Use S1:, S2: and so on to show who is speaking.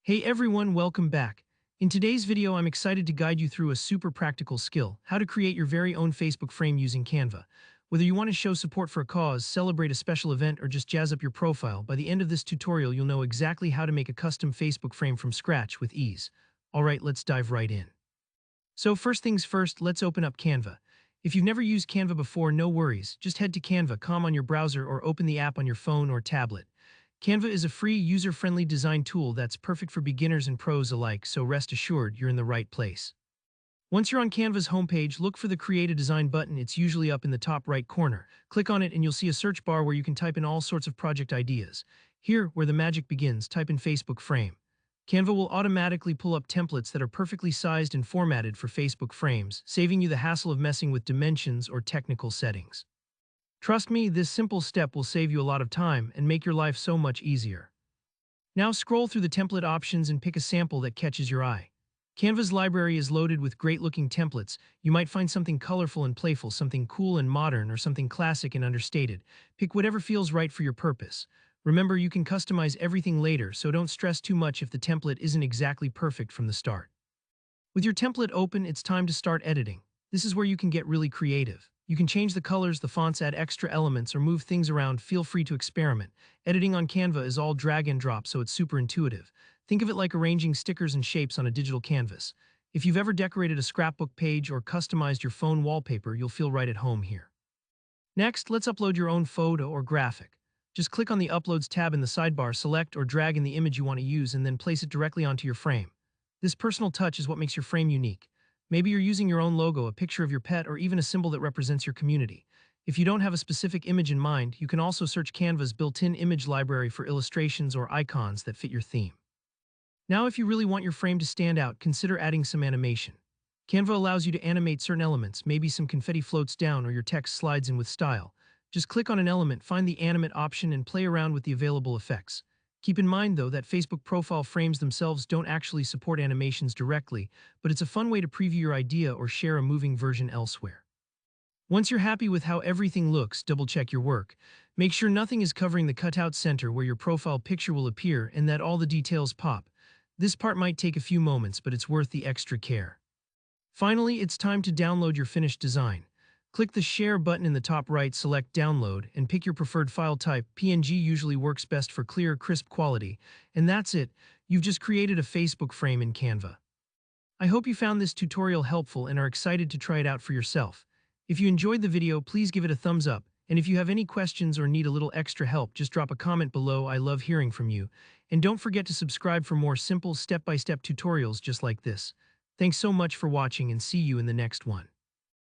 S1: Hey everyone, welcome back. In today's video, I'm excited to guide you through a super practical skill, how to create your very own Facebook frame using Canva. Whether you want to show support for a cause, celebrate a special event, or just jazz up your profile, by the end of this tutorial, you'll know exactly how to make a custom Facebook frame from scratch with ease. Alright, let's dive right in. So first things first, let's open up Canva. If you've never used Canva before, no worries. Just head to Canva.com on your browser or open the app on your phone or tablet. Canva is a free, user-friendly design tool that's perfect for beginners and pros alike, so rest assured you're in the right place. Once you're on Canva's homepage, look for the Create a Design button. It's usually up in the top right corner. Click on it and you'll see a search bar where you can type in all sorts of project ideas. Here, where the magic begins, type in Facebook frame. Canva will automatically pull up templates that are perfectly sized and formatted for Facebook frames, saving you the hassle of messing with dimensions or technical settings. Trust me, this simple step will save you a lot of time and make your life so much easier. Now scroll through the template options and pick a sample that catches your eye. Canva's library is loaded with great-looking templates. You might find something colorful and playful, something cool and modern, or something classic and understated. Pick whatever feels right for your purpose. Remember, you can customize everything later, so don't stress too much if the template isn't exactly perfect from the start. With your template open, it's time to start editing. This is where you can get really creative. You can change the colors, the fonts, add extra elements, or move things around. Feel free to experiment. Editing on Canva is all drag and drop, so it's super intuitive. Think of it like arranging stickers and shapes on a digital canvas. If you've ever decorated a scrapbook page or customized your phone wallpaper, you'll feel right at home here. Next, let's upload your own photo or graphic. Just click on the Uploads tab in the sidebar, select or drag in the image you want to use, and then place it directly onto your frame. This personal touch is what makes your frame unique. Maybe you're using your own logo, a picture of your pet, or even a symbol that represents your community. If you don't have a specific image in mind, you can also search Canva's built-in image library for illustrations or icons that fit your theme. Now, if you really want your frame to stand out, consider adding some animation. Canva allows you to animate certain elements, maybe some confetti floats down or your text slides in with style. Just click on an element, find the animate option, and play around with the available effects. Keep in mind, though, that Facebook profile frames themselves don't actually support animations directly, but it's a fun way to preview your idea or share a moving version elsewhere. Once you're happy with how everything looks, double-check your work. Make sure nothing is covering the cutout center where your profile picture will appear and that all the details pop. This part might take a few moments, but it's worth the extra care. Finally, it's time to download your finished design. Click the Share button in the top right, select Download, and pick your preferred file type. PNG usually works best for clear, crisp quality. And that's it. You've just created a Facebook frame in Canva. I hope you found this tutorial helpful and are excited to try it out for yourself. If you enjoyed the video, please give it a thumbs up. And if you have any questions or need a little extra help, just drop a comment below. I love hearing from you. And don't forget to subscribe for more simple step-by-step tutorials just like this. Thanks so much for watching and see you in the next one.